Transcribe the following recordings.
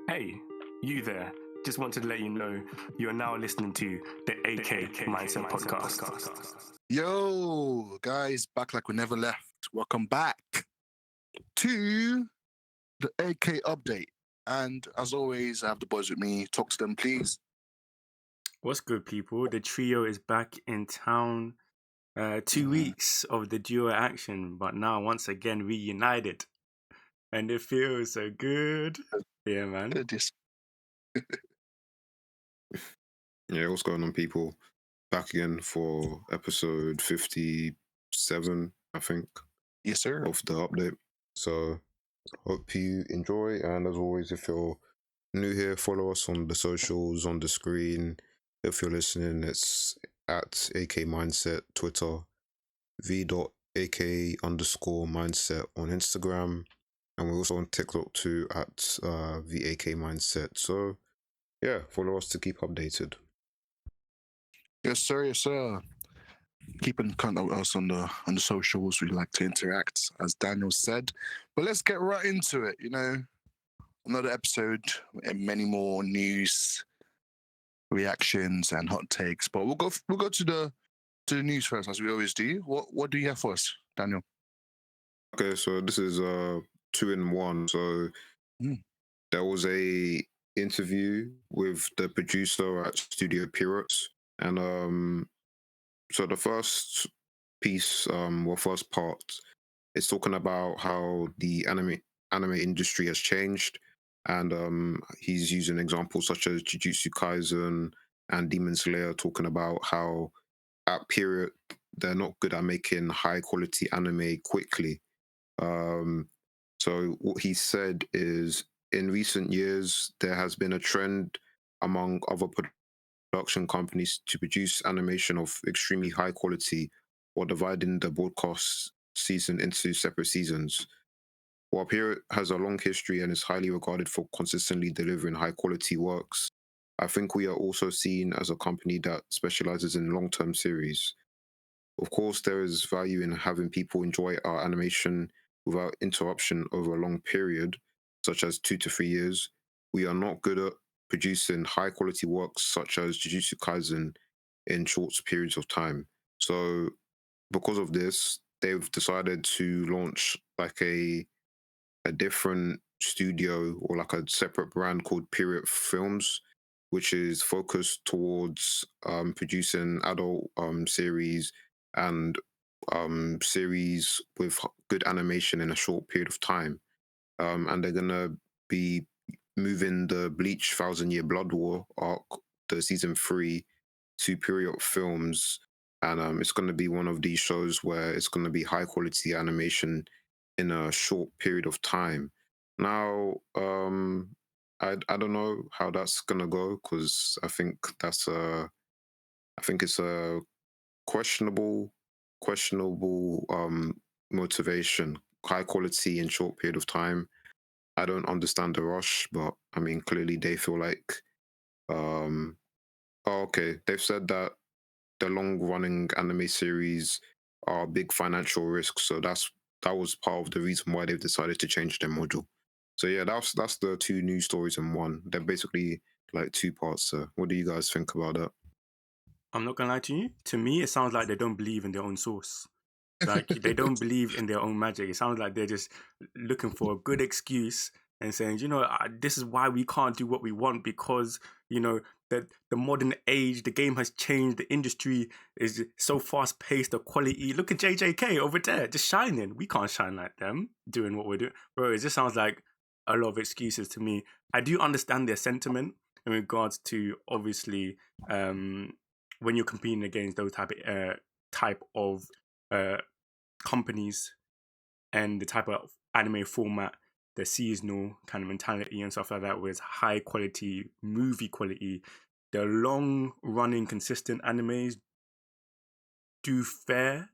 Hey, you there. Just wanted to let you know you are now listening to the AK Mindset Podcast. Yo, guys, back like we never left. Welcome back to the AK update. And as always, I have the boys with me. Talk to them, please. What's good, people? The trio is back in town. 2 weeks of the duo action, but now once again reunited. And it feels so good. Yeah, man. This Yeah, what's going on, people? Back again for episode 57, I think, yes, sir. of the update. So, hope you enjoy. And as always, if you're new here, follow us on the socials, on the screen. If you're listening, it's at AK Mindset, Twitter, v.ak_mindset on Instagram. And we're also on TikTok too at VAK Mindset. So, yeah, follow us to keep updated. Yes, sir. Yes, sir. Keeping contact with us on the socials. We like to interact, as Daniel said. But let's get right into it. Another episode and many more news, reactions, and hot takes. But we'll go to the news first, as we always do. What do you have for us, Daniel? Okay, so this is 2-in-1. So there was a interview with the producer at Studio Pierrot, and so the first piece, first part, is talking about how the anime industry has changed, and he's using examples such as Jujutsu Kaisen and Demon Slayer, talking about how at Period they're not good at making high quality anime quickly. So what he said is, in recent years, there has been a trend among other production companies to produce animation of extremely high quality while dividing the broadcast season into separate seasons. While Pierrot has a long history and is highly regarded for consistently delivering high quality works, I think we are also seen as a company that specializes in long term series. Of course, there is value in having people enjoy our animation without interruption over a long period, such as 2 to 3 years. We are not good at producing high quality works such as Jujutsu Kaisen in short periods of time. So, because of this, they've decided to launch like a different studio or like a separate brand called Period Films, which is focused towards producing adult series and series with good animation in a short period of time. And they're gonna be moving the Bleach Thousand Year Blood War arc, the season 3, to Period Films, and it's gonna be one of these shows where it's gonna be high quality animation in a short period of time. Now, I don't know how that's gonna go because I think it's a questionable motivation. High quality in short period of time. I don't understand the rush, but I mean clearly they feel like um oh, okay, they've said that the long running anime series are a big financial risk, so that was part of the reason why they've decided to change their module. So yeah, that's the two news stories in one. They're basically like two parts. So what do you guys think about that? I'm not gonna lie to you. To me, it sounds like they don't believe in their own source. Like they don't believe in their own magic. It sounds like they're just looking for a good excuse and saying, this is why we can't do what we want because the modern age, the game has changed, the industry is so fast paced, the quality. Look at JJK over there, just shining. We can't shine like them doing what we're doing, bro. It just sounds like a lot of excuses to me. I do understand their sentiment in regards to obviously when you're competing against those type of uh, companies and the type of anime format, the seasonal kind of mentality and stuff like that, with high quality movie quality, the long running consistent animes do fare.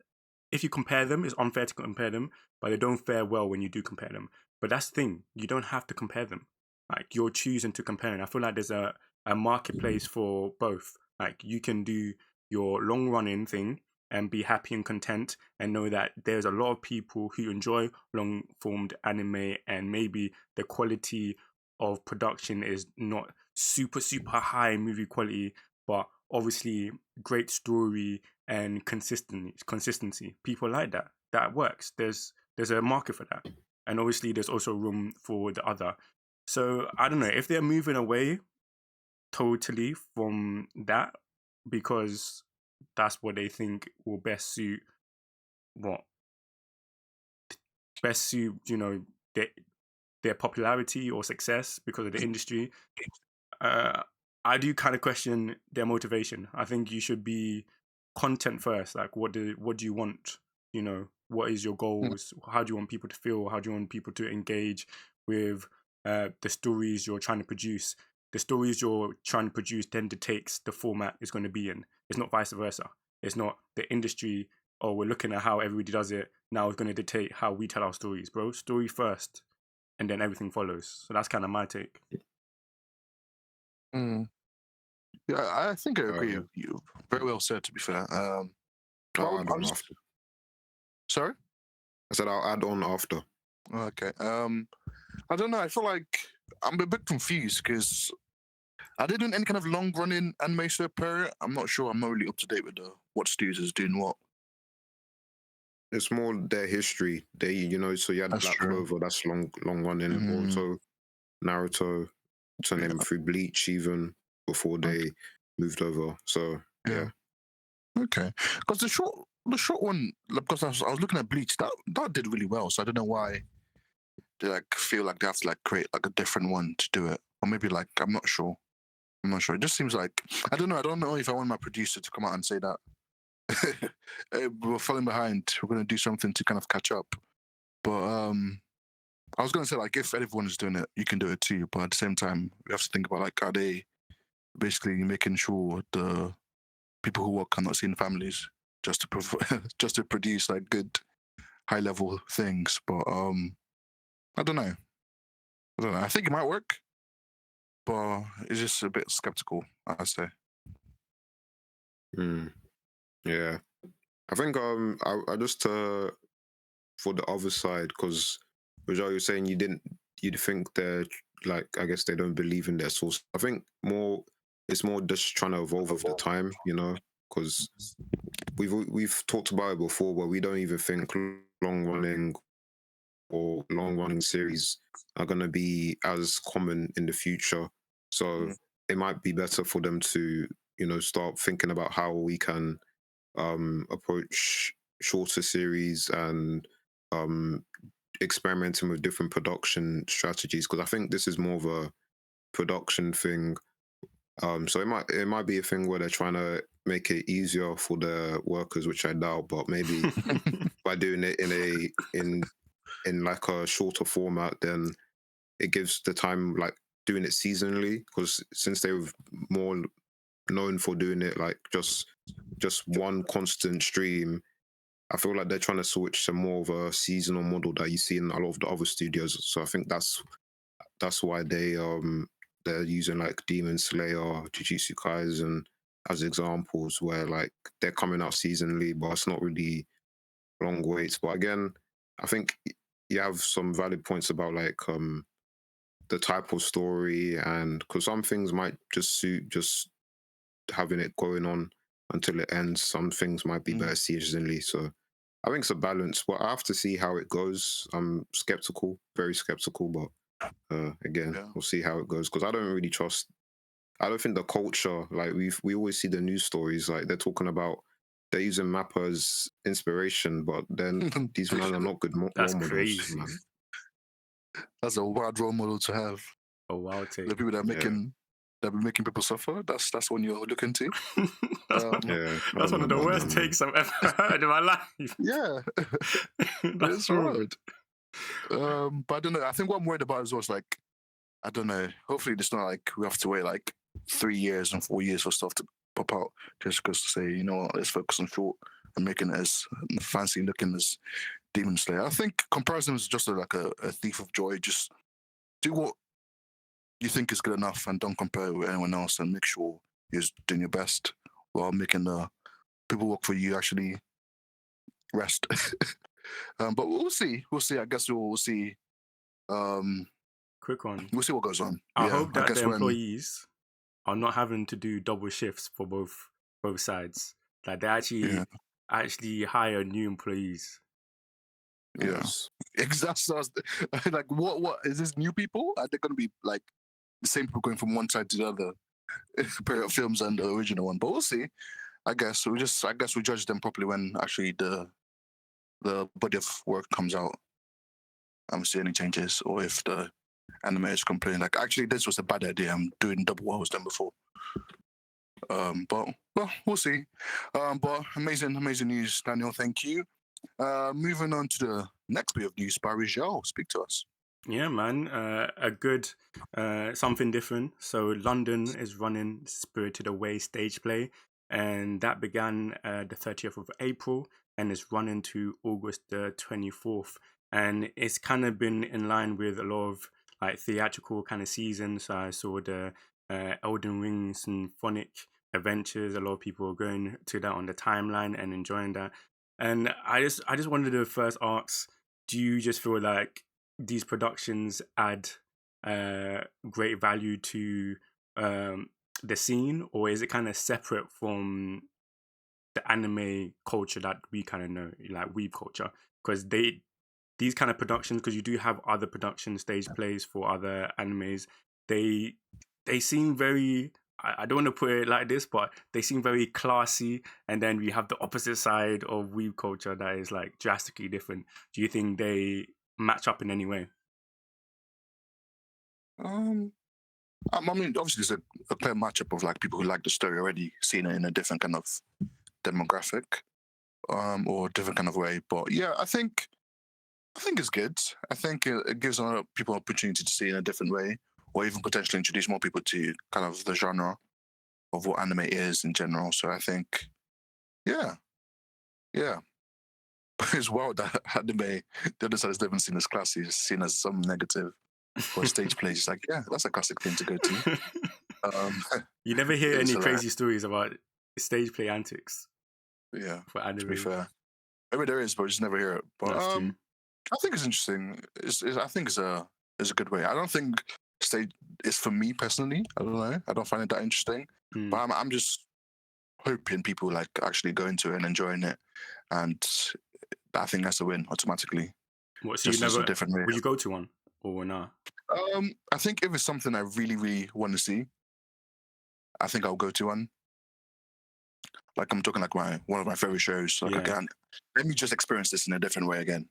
If you compare them, it's unfair to compare them, but they don't fare well when you do compare them. But that's the thing, you don't have to compare them. Like you're choosing to compare, and I feel like there's a marketplace for both. Like you can do your long running thing and be happy and content and know that there's a lot of people who enjoy long formed anime and maybe the quality of production is not super high movie quality, but obviously great story and consistency. People like that. That works. There's a market for that, and obviously there's also room for the other. So I don't know if they're moving away totally from that because that's what they think will what best suit their, their popularity or success because of the industry. uh, I do kind of question their motivation. I think you should be content first. Like, what do you want? What is your goals? How do you want people to feel? How do you want people to engage with the stories you're trying to produce? The stories you're trying to produce then dictates the format it's going to be in. It's not vice versa. It's not the industry. Oh, we're looking at how everybody does it. Now it's going to dictate how we tell our stories, bro. Story first, and then everything follows. So that's kind of my take. Mm. Yeah, I think I agree Yeah. with you. Very well said, to be fair. I'll add I'll on just... after. Sorry? I said I'll add on after. Okay. I don't know. I feel like I'm a bit confused because are they doing any kind of long-running anime show Pierrot? I'm not sure. I'm not really up to date with what studios is doing what. It's more their history. So you had That's Black true. Clover, that's long running. Mm. Also, Naruto, to name through Bleach, even before they moved over. So yeah. Okay. Because the short one, because I was looking at Bleach, that did really well. So I don't know why they feel like they have to create a different one to do it, or maybe I'm not sure. I'm not sure. It just seems like I don't know. I don't know if I want my producer to come out and say that hey, we're falling behind. We're going to do something to kind of catch up. But I was going to say if everyone is doing it, you can do it too. But at the same time, we have to think about are they basically making sure the people who work are not seeing families just to just to produce good high level things. But I don't know. I think it might work, but it's just a bit skeptical, I say. Yeah, I think I just for the other side, because Rajal, you're saying you'd think they're I guess they don't believe in their source. I think it's more just trying to evolve with the time, because we've talked about it before, where we don't even think long running series are going to be as common in the future. So it might be better for them to start thinking about how we can approach shorter series and experimenting with different production strategies, because I think this is more of a production thing. So it might be a thing where they're trying to make it easier for the workers, which I doubt, but maybe by doing it in a shorter format, then it gives the time doing it seasonally, because since they were more known for doing it just one constant stream, I feel like they're trying to switch to more of a seasonal model that you see in a lot of the other studios. So I think that's why they're using Demon Slayer, Jujutsu Kaisen as examples, where they're coming out seasonally, but it's not really long waits. But again, I think you have some valid points about the type of story, and because some things might just suit just having it going on until it ends. Some things might be better seasonally. So I think it's a balance, but I have to see how it goes. I'm skeptical, very skeptical, but again, we'll see how it goes, because I don't really trust. I don't think the culture, we always see the news stories, they're talking about they're using Mappa as inspiration, but then these men are not good role That's models. crazy. Man. That's a wild role model to have. A wild take. The people that are making people suffer. That's one you're looking to. That's one of the worst takes I've ever heard in my life. Yeah, that's right. But I don't know. I think what I'm worried about as well is I don't know. Hopefully, it's not we have to wait 3 years and 4 years for stuff to pop out just because to say, let's focus on short and making it as fancy looking as Demon Slayer. I think comparison is just a thief of joy. Just do what you think is good enough and don't compare it with anyone else, and make sure you're doing your best while making the people work for you actually rest. But we'll see. I guess we'll see. quick one. We'll see what goes on. I Yeah, hope I that guess the when employees are not having to do double shifts for both sides. Like they actually hire new employees. yeah, Yes. exactly. Like, what is this? New people? Are they gonna be like the same people going from one side to the other? Period films and the original one, but we'll see. I guess we judge them properly when actually the body of work comes out. And we see any changes, or if the animators complain like, actually, this was a bad idea. I'm doing double what was done before. But well, we'll see. But amazing news, Daniel. Thank you. Moving on to the next bit of news, Barijal, speak to us. Yeah, man. A good something different. So London is running Spirited Away stage play, and that began the 30th of April and is running to August the 24th. And it's kind of been in line with a lot of like theatrical kind of seasons. So I saw the Elden Ring Symphonic Adventures. A lot of people are going to that on the timeline and enjoying that. And I just wanted to first ask, do you just feel like these productions add great value to the scene, or is it kind of separate from the anime culture that we kind of know, like weeb culture? Because these kind of productions, because you do have other production stage plays for other animes, they seem very. I don't want to put it like this, but they seem very classy. And then we have the opposite side of weeb culture that is like drastically different. Do you think they match up in any way? I mean, obviously, there's a clear matchup of like people who like the story already, seeing it in a different kind of demographic, or different kind of way. But yeah, I think it's good. I think it gives people an opportunity to see in a different way, or even potentially introduce more people to kind of the genre of what anime is in general. So I think, yeah. But it's wild that anime, the other side is never seen as classy, it's seen as some negative. For stage plays, it's like, yeah, that's a classic thing to go to. You never hear It's any hilarious. crazy stories about stage play antics Yeah, for to be anime. fair. Maybe there is, but we just never hear it. But That's true. I think it's interesting. I think it's a good way. I don't think stage is for me personally. I don't know. I don't find it that interesting. Hmm. But I'm just hoping people like actually go into it and enjoying it, and I think that's a win automatically. What? So Just you as a never? different way. Will you go to one or not? I think if it's something I really, really want to see, I think I'll go to one. Like I'm talking like one of my favorite shows. Like Yeah. again, let me just experience this in a different way again.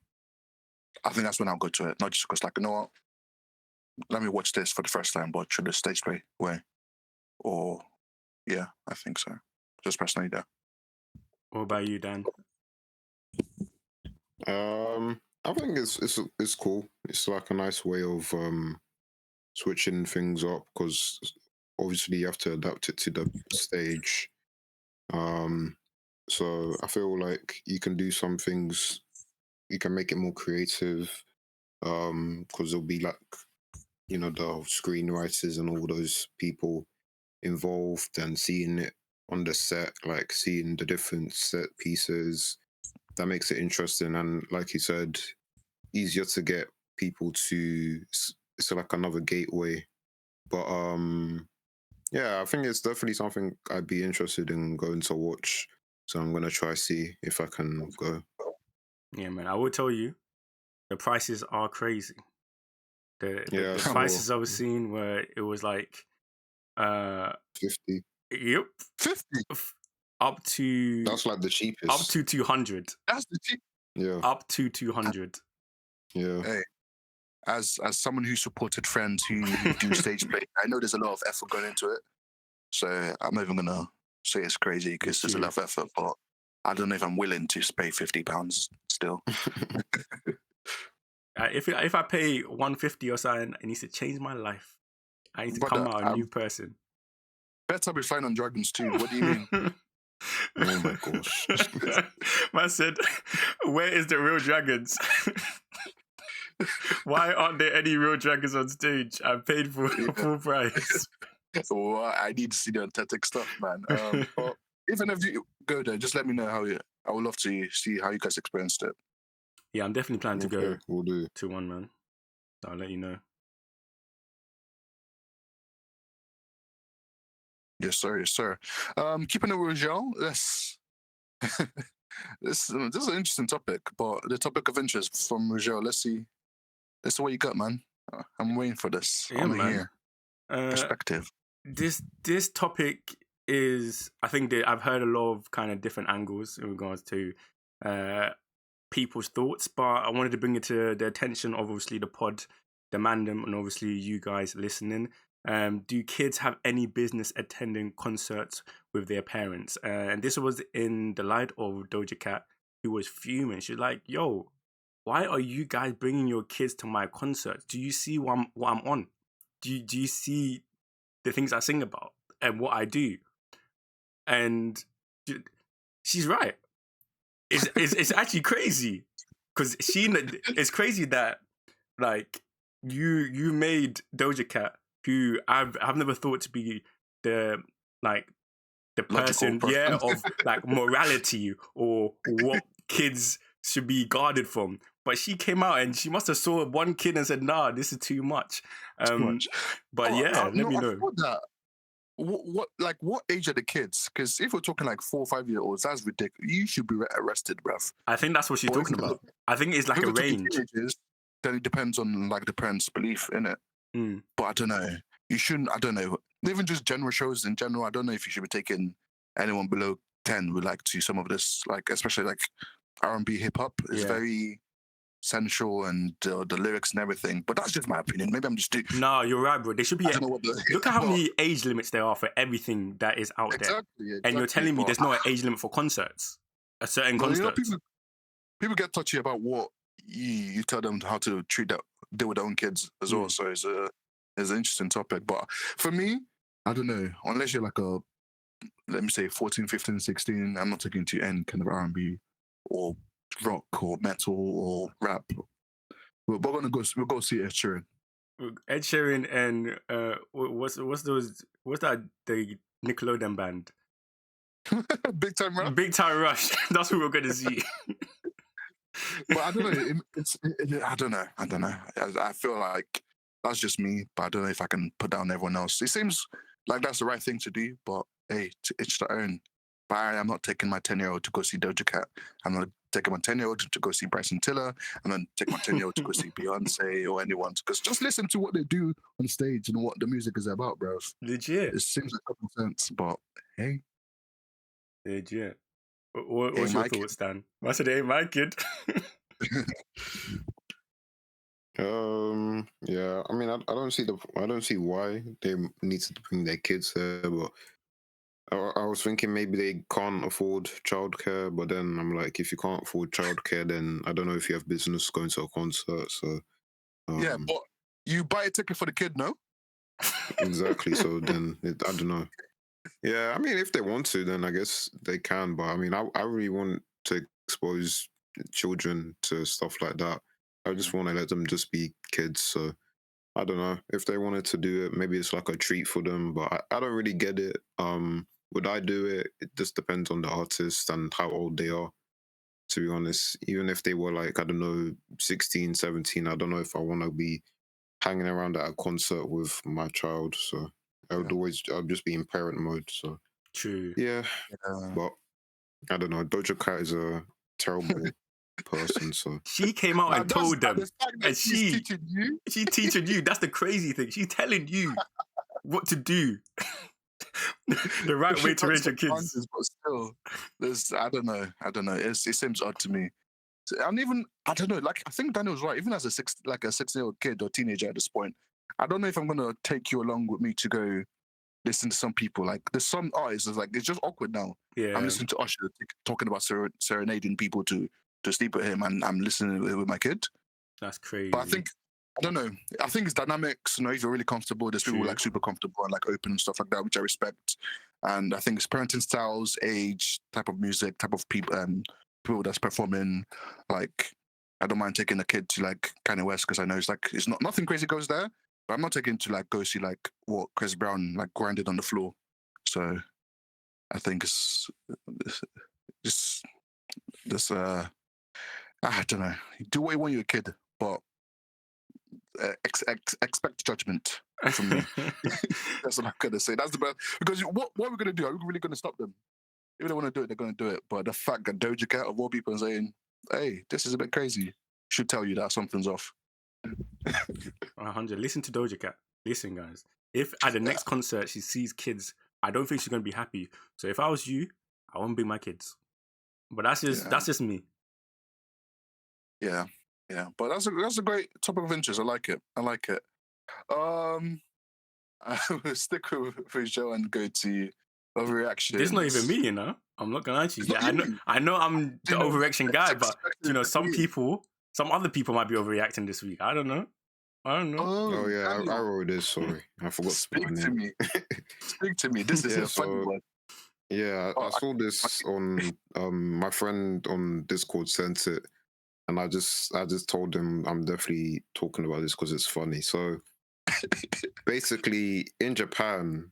I think that's when I'll go to it. Not just because like, you know what? Let me watch this for the first time, but through the stage play way. Or yeah, I think so. Just personally there. What about you, Dan? I think it's cool. It's like a nice way of switching things up because obviously you have to adapt it to the stage. So I feel like you can do some things. You can make it more creative. Because there'll be like the screenwriters and all those people involved and seeing it on the set, like seeing the different set pieces. That makes it interesting and, like you said, easier to get people to. It's like another gateway. But yeah, I think it's definitely something I'd be interested in going to watch. So I'm gonna try see if I can go. Yeah, man. I will tell you, the prices are crazy. The Yeah, so prices I was seeing where it was like 50. yep, 50. up to That's like the cheapest. up to 200. That's the cheap. Yeah. Up to 200. Yeah. Hey, as someone who supported friends who do stage play, I know there's a lot of effort going into it. So I'm not even gonna say it's crazy because there's a lot of effort, but I don't know if I'm willing to pay £50 still. If I pay 150 or something, it needs to change my life. I need to come out a new person. Better be flying on dragons too. What do you mean? Oh my gosh. Man said, where is the real dragons? Why aren't there any real dragons on stage? I paid for full price. Well, I need to see the authentic stuff, man. But even if you go there, just let me know how I would love to see how you guys experienced it. Yeah, I'm definitely planning to go We'll do. to one, man. So I'll let you know. Yes, sir. Yes, sir. Keeping it with Joe, let's this is an interesting topic, but the topic of interest from Rizal. Let's see. Let's see what you got, man. I'm waiting for this. I Yeah, want to man. hear perspective. This topic is, I think that I've heard a lot of kind of different angles in regards to people's thoughts, but I wanted to bring it to the attention of obviously the pod, the mandem, and obviously you guys listening. Do kids have any business attending concerts with their parents? And this was in the light of Doja Cat, who was fuming. She's like, "Yo, why are you guys bringing your kids to my concerts? Do you see what I'm on? Do you see the things I sing about and what I do?" And she's right. It's actually crazy because it's crazy that like you made Doja Cat, who I've never thought to be the like the Logical person, person. of like morality or what kids should be guarded from. But she came out and she must have saw one kid and said, "Nah, this is too much." Too much. But yeah, let me I know. thought that. What age are the kids? Because if we're talking like 4 or 5 year olds, that's ridiculous. You should be arrested, bruv. I think that's what she's But if talking we're about. I think it's like if a we're talking range. teenagers, then it depends on like the parents' belief in it. Mm. But I don't know. You shouldn't. I don't know. Even just general shows in general. I don't know if you should be taking anyone below 10 would like to some of this, like especially like R&B hip hop is Yeah. very sensual and the lyrics and everything. But that's just my opinion. Maybe I'm just. No, you're right, bro. There should be. I don't know what the. Look at how but- many age limits there are for everything that is out there. Exactly. And you're telling me but- there's not an age limit for concerts, a certain Well, concert. people get touchy about what you tell them how to deal with their own kids as well. So it's an interesting topic. But for me, I don't know. Unless you're like a, let me say 14, 15, 16, I'm not taking to any kind of R&B or rock or metal or rap. We'll go see Ed Sheeran. Ed Sheeran and what's that the Nickelodeon band? Big Time Rap. Big Time Rush. That's who we're gonna see. But I don't know. I don't know. I feel like that's just me, but I don't know if I can put down everyone else. It seems like that's the right thing to do, but hey, to each their own. But I'm not taking my 10-year-old to go see Doja Cat. I'm not taking my 10-year-old to go see Bryson Tiller. I'm not taking my 10-year-old to go see Beyonce or anyone. Because just listen to what they do on stage and what the music is about, bro. Legit. It seems like common sense, but hey. Legit. What's your thoughts, Dan? I said, "Hey, my kid." Yeah. I mean, I don't see why they need to bring their kids there, but I was thinking maybe they can't afford childcare, but then I'm like, if you can't afford childcare, then I don't know if you have business going to a concert. So yeah, but you buy a ticket for the kid, no? Exactly. So then I don't know. Yeah, I mean, if they want to, then I guess they can. But I mean, I really want to expose children to stuff like that. I just want to let them just be kids. So I don't know if they wanted to do it. Maybe it's like a treat for them. But I don't really get it. Would I do it? It just depends on the artist and how old they are. To be honest, even if they were like, I don't know, 16, 17, I don't know if I want to be hanging around at a concert with my child. So I'd just be in parent mode. So True. yeah, but I don't know. Doja Cat is a terrible person. So She came out and told them, the fact that and she's teaching you. she's teaching you. That's the crazy thing. She's telling you what to do. The right way to raise your kids. But still, I don't know. It seems odd to me. And even I don't know. Like I think Daniel's right. Even as a 6-year-old kid or teenager at this point, I don't know if I'm gonna take you along with me to go listen to some people. Like there's some artists. It's like it's just awkward now. Yeah. I'm listening to Oshi talking about serenading people to sleep with him, and I'm listening with my kid. That's crazy. But I don't know. I think it's dynamics. You know, if you're really comfortable, there's people like super comfortable and like open and stuff like that, which I respect. And I think it's parenting styles, age, type of music, type of people, people that's performing. Like, I don't mind taking a kid to like Kanye West because I know it's not nothing crazy goes there. But I'm not taking to like go see like what Chris Brown like grinded on the floor. So I think it's just this. I don't know. Do what you want your kid, but expect judgment. from me. That's what I'm gonna say. That's the best because what are we gonna do? Are we really gonna stop them? If they want to do it, they're gonna do it. But the fact that Doja Cat of all people is saying, "Hey, this is a bit crazy," should tell you that something's off. 100. Listen to Doja Cat. Listen, guys. If at the next concert she sees kids, I don't think she's gonna be happy. So if I was you, I won't bring my kids. But that's just me. Yeah. But that's a great topic of interest. I like it. I will stick with Joe and go to overreaction. This not even me, you know. I'm not gonna lie to you. It's not you. I know I'm the overreaction guy, but expected some me. people, some other people might be overreacting this week. I don't know. Oh yeah, I Daniel, wrote this. Sorry, I forgot to put my Speak to name. me. Speak to me. This is Yeah, a funny so one. yeah, I Oh, saw this on my friend on Discord sent it, and I just told him I'm definitely talking about this because it's funny. So basically, in Japan,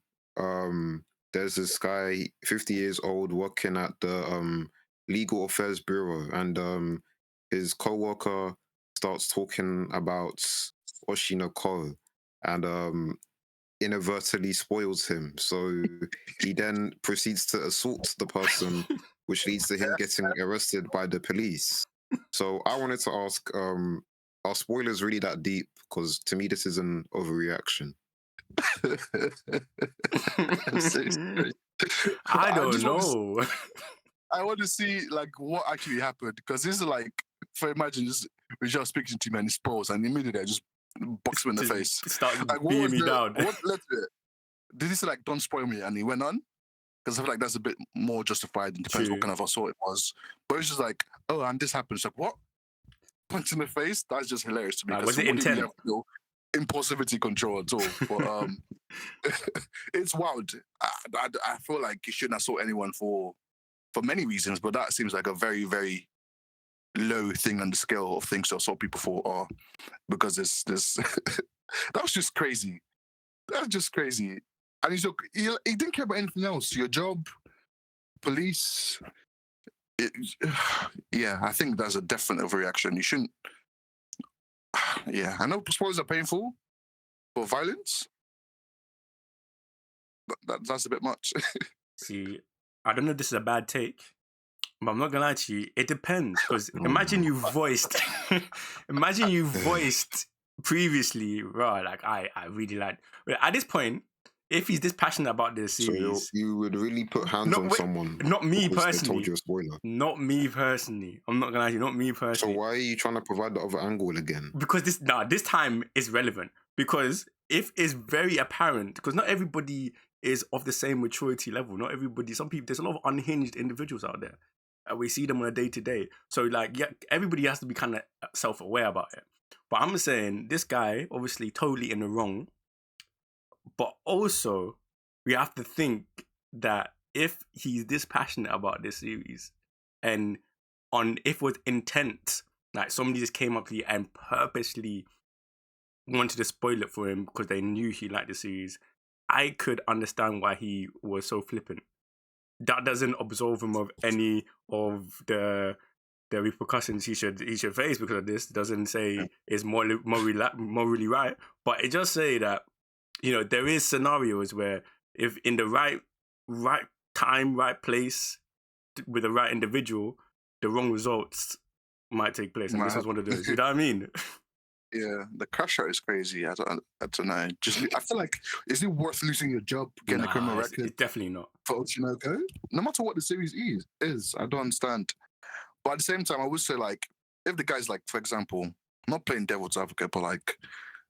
there's this guy, 50 years old, working at the legal affairs bureau, and his coworker starts talking about Oshi no Ko, and inadvertently spoils him. So he then proceeds to assault the person, which leads to him getting arrested by the police. So I wanted to ask, are spoilers really that deep? Because to me, this is an overreaction. I'm so sorry. I don't just want to know. I want to see like what actually happened because this is like, for imagine just we're just speaking to me and he spoils and immediately I just box him in the Just face. start Like what beating was me down. what led to it? Did he say like don't spoil me and he went on? Because I feel like that's a bit more justified and depends what True. kind of assault it was. But it's just like, oh, and this happened. It's like what? Punch in the face? That's just hilarious to me. Like, Because was it somebody really intent? have no impulsivity control at all. But it's wild. I feel like you shouldn't assault anyone for many reasons, but that seems like a very, very low thing on the scale of things to assault people for, or because there's that was just crazy. That's just crazy. And he didn't care about anything else. Your job, police. It, yeah, I think that's a definite overreaction. You shouldn't. Yeah, I know spoilers are painful, but violence. That's a bit much. See, I don't know if this is a bad take, but I'm not gonna lie to you. It depends, because imagine you voiced, imagine you voiced previously, right? Like I really like. At this point, if he's this passionate about this So series, you would really put hands on someone not me because they personally. told you a spoiler. Not me personally. I'm not gonna lie to you. Not me So personally. why are you trying to provide the other angle again? Because this time is relevant. Because if it's very apparent, because not everybody is of the same maturity level. Not everybody. Some people. There's a lot of unhinged individuals out there. We see them on a day to day. So like, yeah, everybody has to be kind of self-aware about it. But I'm saying this guy obviously totally in the wrong. But also, we have to think that if he's this passionate about this series, and if with intent, like somebody just came up to you and purposely wanted to spoil it for him because they knew he liked the series, I could understand why he was so flippant. That doesn't absolve him of any of the repercussions he should face because of this. It doesn't say it's morally right, but it just say that, you know, there is scenarios where if in the right time, right place, with the right individual, the wrong results might take place. And this was one of those. You know what I mean? Yeah, the crash out is crazy. I don't know. I feel like, is it worth losing your job, getting a criminal record It's definitely not. for Ochinoco? No matter what the series is, I don't understand. But at the same time, I would say like, if the guy's like, for example, I'm not playing devil's advocate, but like,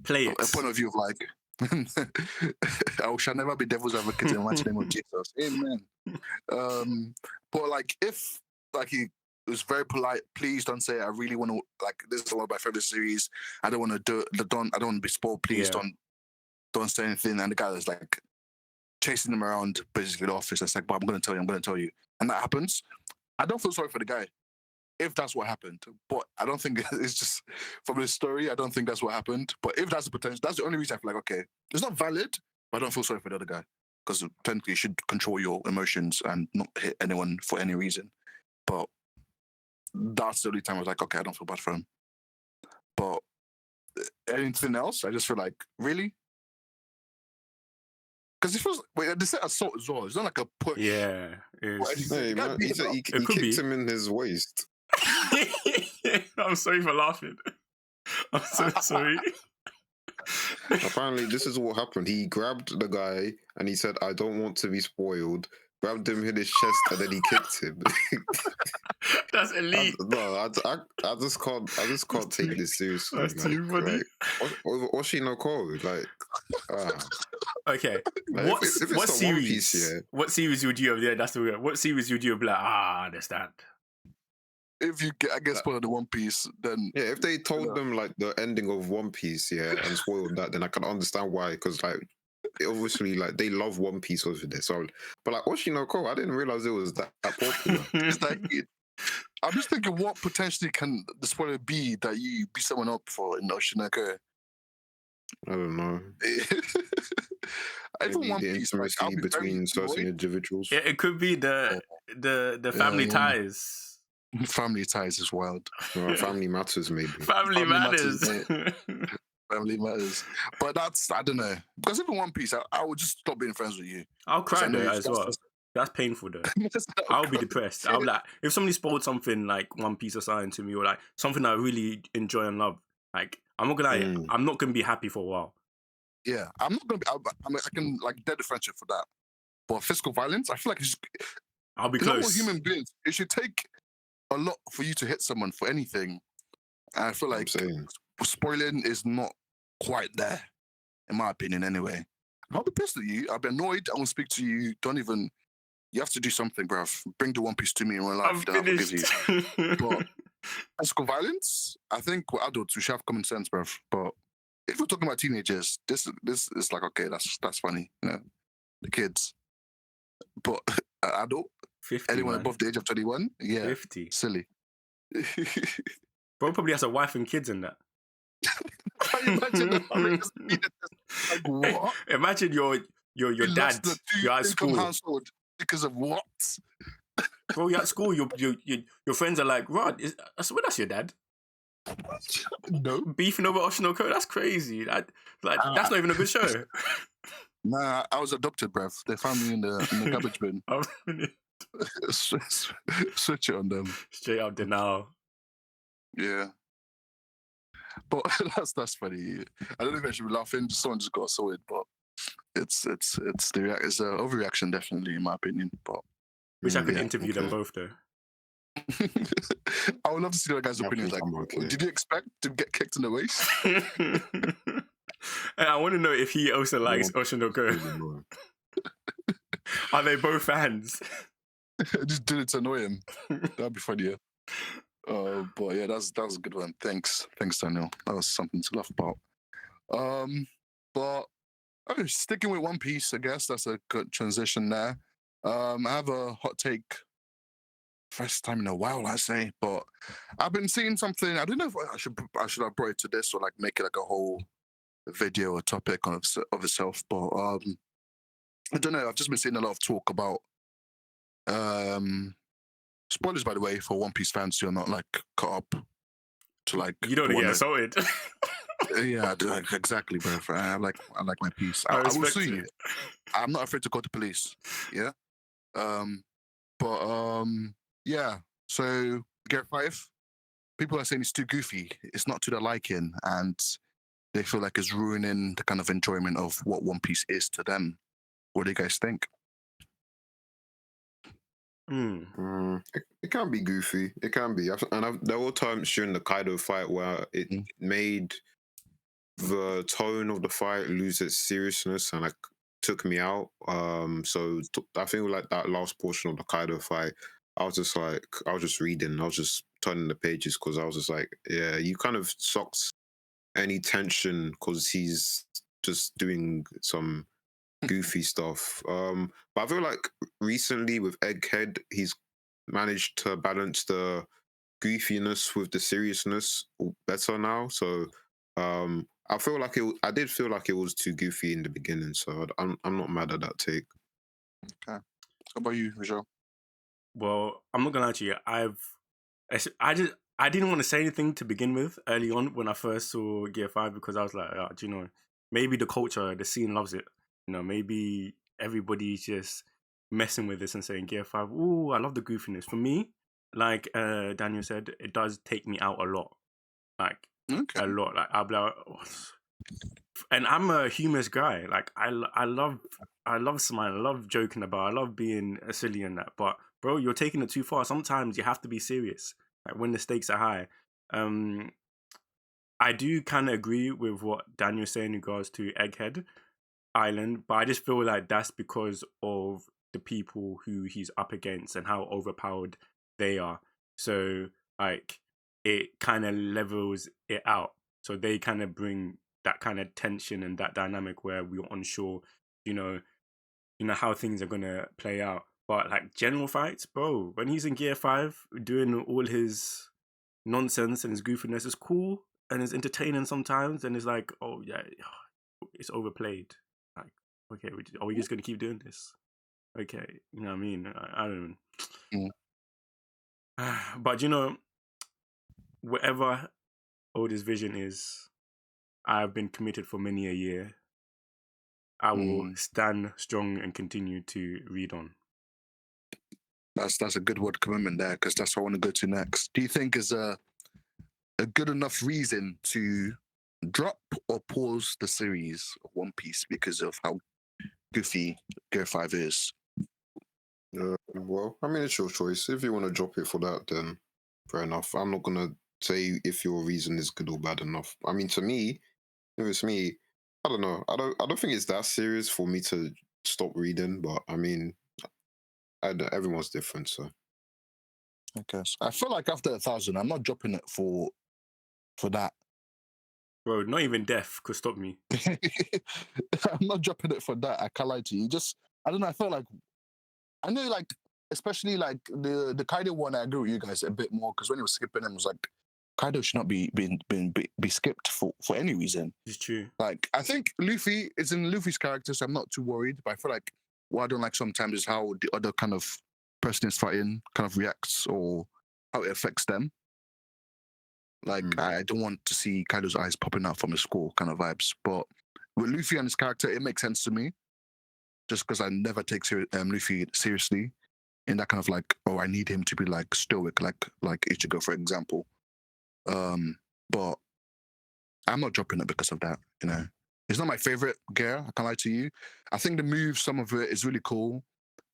Play it. a point of view of like, I shall never be devil's advocate in the mighty name of Jesus. Amen. But like, if like he was very polite, please don't say I really want to, like, this is one of my favorite series. I don't want to do it. I don't want to be spoiled. Please don't say anything. And the guy is like chasing him around basically the office. It's like, but I'm going to tell you. And that happens. I don't feel sorry for the guy if that's what happened. But I don't think it's just from the story. I don't think that's what happened. But if that's the potential, that's the only reason I feel like, okay, it's not valid, but I don't feel sorry for the other guy. Because technically you should control your emotions and not hit anyone for any reason. But that's the only time I was like, okay, I don't feel bad for him. But anything else, I just feel like, really? Because it feels wait, they said assault as well. It's not like a push. Yeah, What, it's... Hey, you gotta man, beat he him said up. he It could kicked be. him in his waist. I'm sorry for laughing. I'm so sorry. Apparently, this is what happened. He grabbed the guy and he said, "I don't want to be spoiled." Grabbed him in his chest and then he kicked him. That's elite. I just can't take this seriously. That's too funny. Oshi no code. Like, Okay, like what if it's what a One Piece, series? yeah. What series would you have? Yeah, that's the word. What series would you have? Like, I understand. If you get, I guess, part of the One Piece, then Yeah, if they told them like the ending of One Piece, yeah, and spoiled that, then I can understand why. Because like, obviously, like they love One Piece over there. So, but like Oshi no Ko, I didn't realize it was that popular. it's like I'm just thinking, what potentially can the spoiler be that you beat someone up for in Oshinoko? I don't know. Even Maybe One the Piece, like I'll intimacy be very between certain annoyed. individuals. Yeah, it could be the family yeah. ties. Family ties is wild. Family matters, maybe. Family matters. Family matters. But that's, I don't know. Because even One Piece, I would just stop being friends with you. I'll cry I know though it's- as well. That's painful though. That's not I'll be good. depressed. I'll be like, if somebody spoiled something like One Piece or something to me, or like something I really enjoy and love, like I'm not gonna lie, Mm. I'm not gonna be happy for a while. Yeah, I'm not gonna be. I mean, I can like dead the friendship for that. But physical violence, I feel like it's I'll be normal close. human beings. It should take a lot for you to hit someone for anything. And I feel I'm like saying. spoiling is not quite there, in my opinion. Anyway, I'll be pissed at you. I'll be annoyed. I won't speak to you. Don't even. You have to do something, bruv. Bring the One Piece to me in real life. I'm Then I'll forgive you. finished. But physical violence, I think we're adults. We should have common sense, bruv. But if we're talking about teenagers, this is like okay, that's funny, you know, the kids. But adult, 50, anyone man. above the age of 21, yeah, 50. silly. Bro probably has a wife and kids in that. Can you imagine that? I mean, just be like what? Imagine your You dad. lost the You're at two-income school. household because of what? Bro, you're at school. Your friends are like, Rod, I swear that's your dad. No, Beefing over Oshinoko, that's crazy. That's not even a good show. nah, I was adopted, bruv. They found me in the garbage bin. I'm finished. Switch it on them. Straight up denial. Yeah. But that's funny. I don't know if I should be laughing. Someone just got assaulted, but it's the it's an overreaction, definitely, in my opinion. But Wish I could yeah, interview them both though. I would love to see the guy's I opinion. think Like, I'm okay. did you expect to get kicked in the waist? And I want to know if he also likes Oshinoko. Are they both fans? I just did it to annoy him. That'd be funnier. But yeah, that was a good one. Thanks, Daniel. That was something to laugh about. But sticking with One Piece, I guess that's a good transition there. I have a hot take. First time in a while, I say, but I've been seeing something. I don't know if I should have brought it to this or like make it like a whole video or topic of itself. But I don't know. I've just been seeing a lot of talk about spoilers, by the way, for One Piece fans who are not like caught up to like. You don't want to get assaulted. Yeah, exactly, bro. I like my piece. I will respect sue it. you. I'm not afraid to call the police. Yeah. Yeah. So Get 5. People are saying it's too goofy. It's not to their liking, and they feel like it's ruining the kind of enjoyment of what One Piece is to them. What do you guys think? It can be goofy. It can be. There were times during the Kaido fight where it made the tone of the fight lose its seriousness and like took me out. So I feel like that last portion of the Kaido fight, I was just reading. I was just turning the pages because I was just like, yeah, you kind of sucked any tension because he's just doing some goofy stuff. But I feel like recently with Egghead, he's managed to balance the goofiness with the seriousness better now. So I feel like I did feel like it was too goofy in the beginning. So I'm not mad at that take. Okay. How about you, Michelle? Well, I'm not gonna lie to you. I didn't want to say anything to begin with early on when I first saw Gear 5 because I was like, do you know, maybe the culture, the scene loves it. maybe everybody's just messing with this and saying Gear 5, ooh, I love the goofiness. For me, like Daniel said, it does take me out a lot. Like, Okay. a lot. Like, I'll be like, and I'm a humorous guy. Like, I love smiling. I love joking about. I love being silly and that. But bro, you're taking it too far. Sometimes you have to be serious. Like when the stakes are high. I do kind of agree with what Daniel's saying in regards to Egghead Island, but I just feel like that's because of the people who he's up against and how overpowered they are. So like it kind of levels it out. So they kind of bring that kind of tension and that dynamic where we're unsure, you know, how things are gonna play out. But like general fights, bro, when he's in Gear 5 doing all his nonsense and his goofiness is cool and it's entertaining sometimes, and it's like, oh yeah, it's overplayed. Like, okay, are we just gonna keep doing this? Okay, you know what I mean? I don't know. But whatever Oda's vision is, I've been committed for many a year. I will stand strong and continue to read on. That's a good word commitment there, because that's what I want to go to next. Do you think is a good enough reason to drop or pause the series of One Piece because of how goofy Gear 5 is? Well, I mean, it's your choice. If you want to drop it for that, then fair enough. I'm not gonna say if your reason is good or bad enough. I mean, to me, if it's me, I don't know. I don't think it's that serious for me to stop reading. But I mean, everyone's different, so. I guess I feel like after 1,000, I'm not dropping it for that. Bro, not even death could stop me. I'm not dropping it for that. I can't lie to you. I don't know. I felt like I know, like especially like the Kaido one. I agree with you guys a bit more, because when he was skipping him, it was like Kaido should not be skipped for any reason. It's true. Like I think Luffy is in Luffy's character, so I'm not too worried. But I feel like what I don't like sometimes is how the other kind of person is fighting kind of reacts, or how it affects them. Like I don't want to see Kaido's eyes popping out from his skull kind of vibes. But with Luffy and his character, it makes sense to me. Just because I never take Luffy seriously in that kind of like, oh, I need him to be like stoic, like Ichigo, for example. But I'm not dropping it because of that. It's not my favorite gear. I can't lie to you. I think the move, some of it is really cool,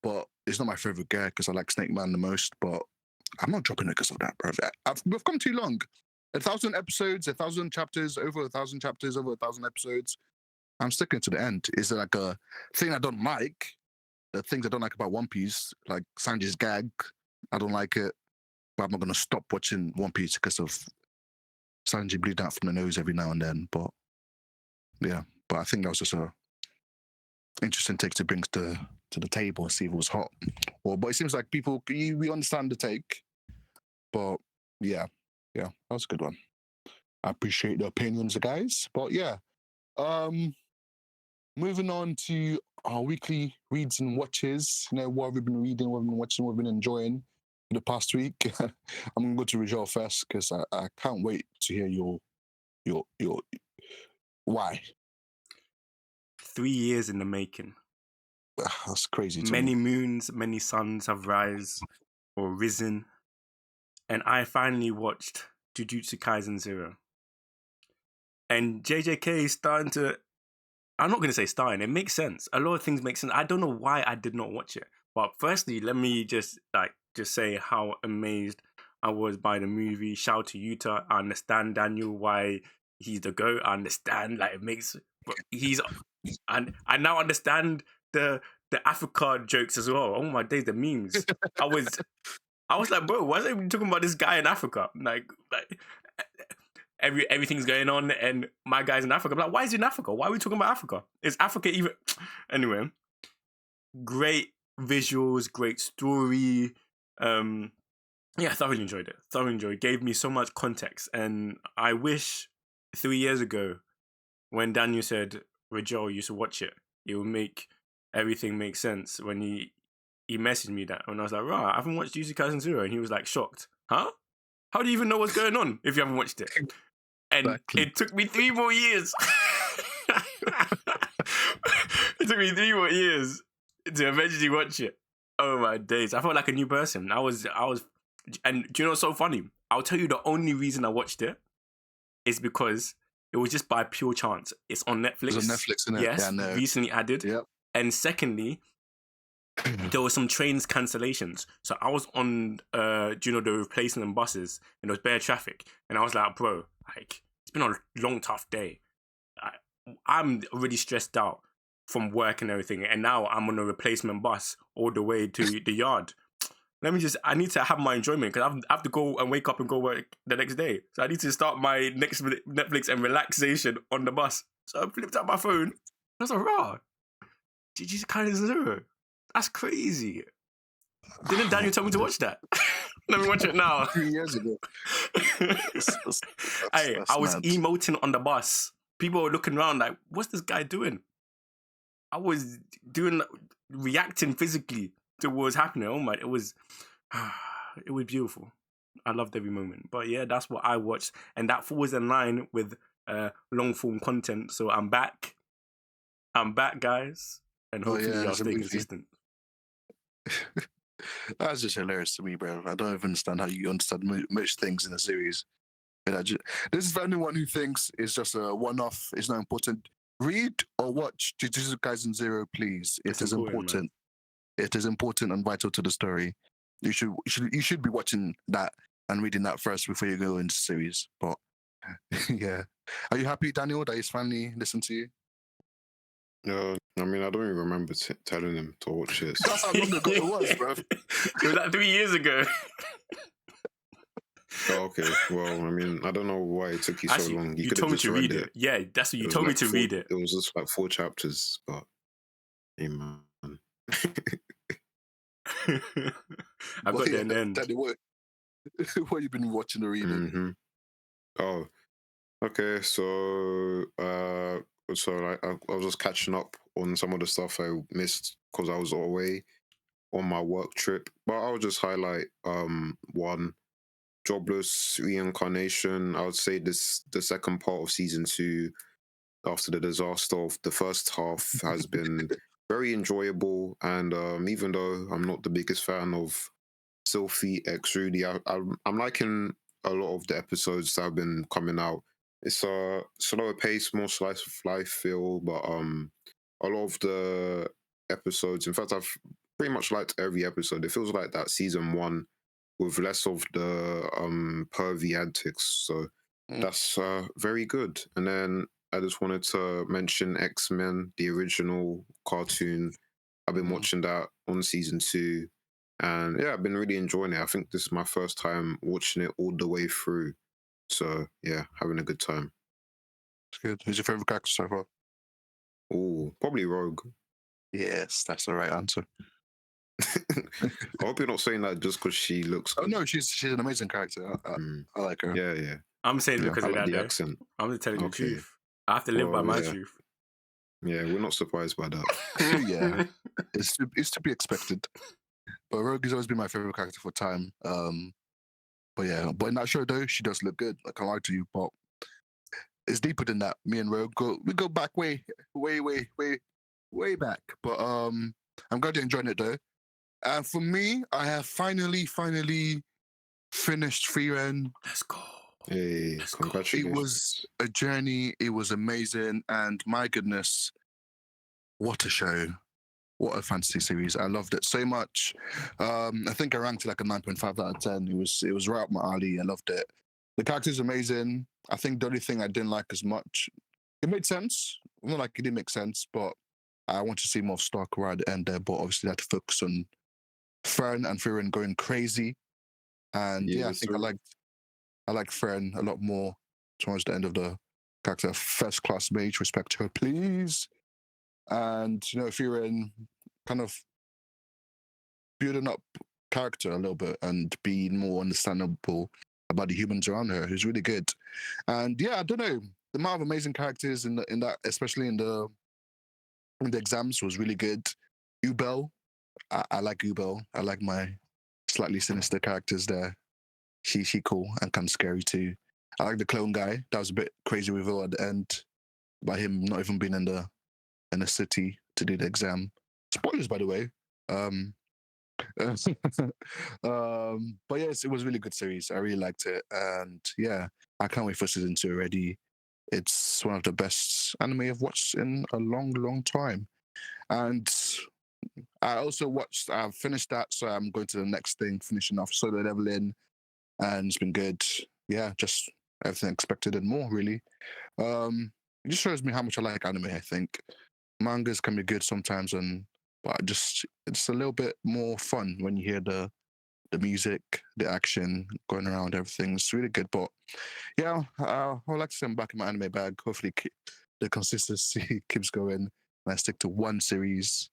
but it's not my favorite gear because I like Snake Man the most. But I'm not dropping it because of that, bro. We've come too long. 1,000 episodes, 1,000 chapters, over 1,000 chapters, over 1,000 episodes. I'm sticking to the end. Is there like a thing I don't like? The things I don't like about One Piece, like Sanji's gag, I don't like it. But I'm not going to stop watching One Piece because of Sanji bleeding out from the nose every now and then. But yeah, I think that was just a interesting take to bring to the table and see if it was hot. But it seems like people, we understand the take. But yeah, that was a good one. I appreciate the opinions, guys. But yeah, moving on to our weekly reads and watches. What have we been reading, what have we been watching, what have we been enjoying the past week? I'm going to go to Rijal first, because I can't wait to hear your why. 3 years in the making. That's crazy to Many me. moons, many suns have risen, and I finally watched Jujutsu Kaisen 0. And JJK is starting to, I'm not going to say starting, it makes sense. A lot of things make sense. I don't know why I did not watch it. But firstly, let me just say how amazed I was by the movie. Shout out to Yuta. I understand Daniel why he's the GOAT. I understand, like, it makes, and I now understand the Africa jokes as well. Oh my days, the memes. I was like, bro, why are they talking about this guy in Africa? Like everything's going on and my guy's in Africa. I'm like, why is he in Africa? Why are we talking about Africa? Is Africa even... Anyway, great visuals, great story. Yeah, I thoroughly enjoyed it. Gave me so much context. And I wish 3 years ago, when Daniel said, Rajal, you should watch it, it will make everything make sense. When he messaged me that, and I was like, right, I haven't watched Jujutsu Kaisen 0, and he was like shocked. Huh? How do you even know what's going on if you haven't watched it? And It took me 3 more years. took me 3 more years to eventually watch it. Oh my days! I felt like a new person. I was, and do you know what's so funny? I'll tell you the only reason I watched it is because it was just by pure chance. It's on Netflix. It's on Netflix, isn't it? Yes, Yeah, I know. recently added. Yep. And secondly, there were some trains cancellations. So I was on, do you know, the replacement buses, and there was bare traffic. And I was like, bro, like, it's been a long, tough day. I'm already stressed out from work and everything. And now I'm on a replacement bus all the way to the yard. I need to have my enjoyment because I have to go and wake up and go work the next day. So I need to start my next Netflix and relaxation on the bus. So I flipped out my phone. I was like, rah, GG's kind of zero. That's crazy. Didn't Daniel tell me to watch that? Let me watch it now. 3 years ago. Hey, I was mad. emoting on the bus. People were looking around like, what's this guy doing? I was reacting physically to what was happening. Oh my, it was beautiful. I loved every moment. But yeah, that's what I watched. And that falls in line with long form content. So I'm back. I'm back, guys. And hopefully y'all it's stay amazing. consistent. That's just hilarious to me, bro. I don't even understand how you understand most things in a series. This is for anyone who thinks it's just a one-off, it's not important. Read or watch Jujutsu Kaisen Zero, please. It is important. It is important and vital to the story. You should be watching that and reading that first before you go into the series. But yeah, are you happy, Daniel, that he's finally listened to you? I mean, I don't even remember telling him to watch it. That's how long ago it was, bro. It was like 3 years ago. Oh, okay. Well, I mean, I don't know why it took you so long. You told me to read it. Yeah, that's what you told me to read it. It was just like 4 chapters, but hey, man. I got there in the end. Daddy, what you been watching or reading? Mm-hmm. Oh, okay. So, I was just catching up on some of the stuff I missed because I was away on my work trip. But I'll just highlight one. Jobless Reincarnation. I would say the second part of season 2, after the disaster of the first half, has been very enjoyable. And even though I'm not the biggest fan of Sylphie X Rudy, I'm liking a lot of the episodes that have been coming out. It's a slower pace, more slice of life feel, but a lot of the episodes, in fact, I've pretty much liked every episode. It feels like that season 1 with less of the pervy antics. So that's very good. And then I just wanted to mention X-Men, the original cartoon. I've been watching that on season 2. And yeah, I've been really enjoying it. I think this is my first time watching it all the way through. So yeah, having a good time. It's good. Who's your favorite character so far? Oh, probably Rogue. Yes, that's the right answer. I hope you're not saying that just because she looks good. Oh no, she's an amazing character. I like her. Yeah. I'm saying because of like that the accent. I'm just telling you the truth. I have to live by my truth. Yeah, we're not surprised by that. Yeah, it's to be expected. But Rogue has always been my favorite character for time. But in that show though, she does look good. I can't lie to you, but it's deeper than that. Me and Rogue go back way back. But I'm glad you're enjoying it though. And for me, I have finally finished Frieren. Let's go. Hey, congratulations. It was a journey. It was amazing. And my goodness, what a show. What a fantasy series. I loved it so much. I think I ranked it like a 9.5 out of 10. It was right up my alley. I loved it. The character's amazing. I think the only thing I didn't like as much, it made sense. Not like it didn't make sense, but I want to see more Stark right at the end there. But obviously, they had to focus on Fern and Frieren going crazy. And I think I liked Fern a lot more towards the end of the character. First class mage, respect her, please. And Frieren kind of building up character a little bit and being more understandable about the humans around her, who's really good. And I don't know, the amount of amazing characters in that, especially in the exams, was really good. Ubel, I like Ubel. I like my slightly sinister characters there. She cool and kind of scary too. I like the clone guy. That was a bit crazy reveal at the end by him not even being in the city. to do the exam. Spoilers, by the way. But yes, it was a really good series. I really liked it, and yeah, I can't wait for season 2 already. It's one of the best anime I've watched in a long, long time. And I also watched. I've finished that, so I'm going to the next thing, finishing off Solo Leveling, and it's been good. Yeah, just everything expected and more, really. It just shows me how much I like anime. I think mangas can be good sometimes, but just it's a little bit more fun when you hear the music, the action going around, everything. It's really good. But yeah, I'd like to say I'm back in my anime bag. Hopefully, the consistency keeps going, and I stick to one series.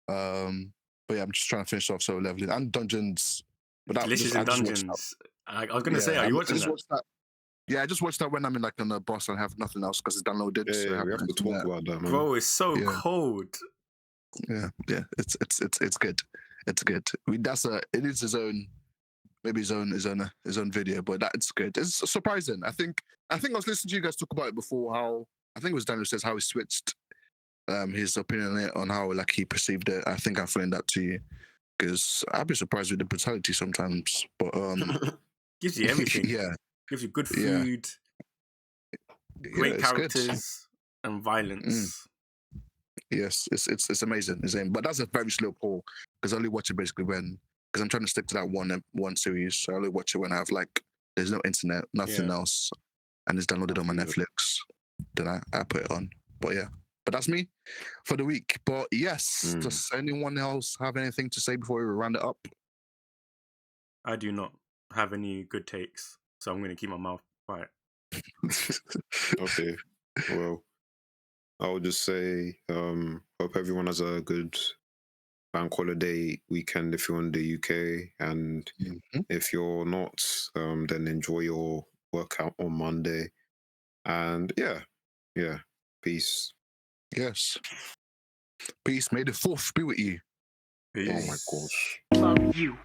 But yeah, I'm just trying to finish off Solo Leveling and Dungeons. But that Glitches just in I just watched that. Dungeons. I was gonna say, Yeah, are you I watching just that? watched that. Yeah, I just watched that when I'm in like on the bus and have nothing else because it's downloaded. So I Yeah, we haven't have to mentioned talk that. about that, man. Bro, it's so Yeah. cold. Yeah. It's good. It's good. It is his own, maybe his own video, but that's good. It's surprising. I think I was listening to you guys talk about it before. How I think it was Daniel says how he switched his opinion on it, on how like he perceived it. I think I'm feeling that to you because I'd be surprised with the brutality sometimes. But Gives you everything. yeah, Gives you good yeah, food, yeah, great it's good. characters, and Mm. violence. Yes, it's amazing. But that's a very slow pull because I only watch it basically because I'm trying to stick to that one series. So I only watch it when I have like there's no internet, nothing Yeah. else, and it's downloaded on my Yeah. Netflix. Then I put it on. But yeah, but that's me for the week. But yes, does anyone else have anything to say before we round it up? I do not have any good takes, so I'm going to keep my mouth quiet. Okay. Well, I would just say, hope everyone has a good bank holiday weekend if you're in the UK, and if you're not, then enjoy your workout on Monday. And yeah, peace. Yes. Peace. May the 4th be with you. Oh my Peace. gosh. Love you.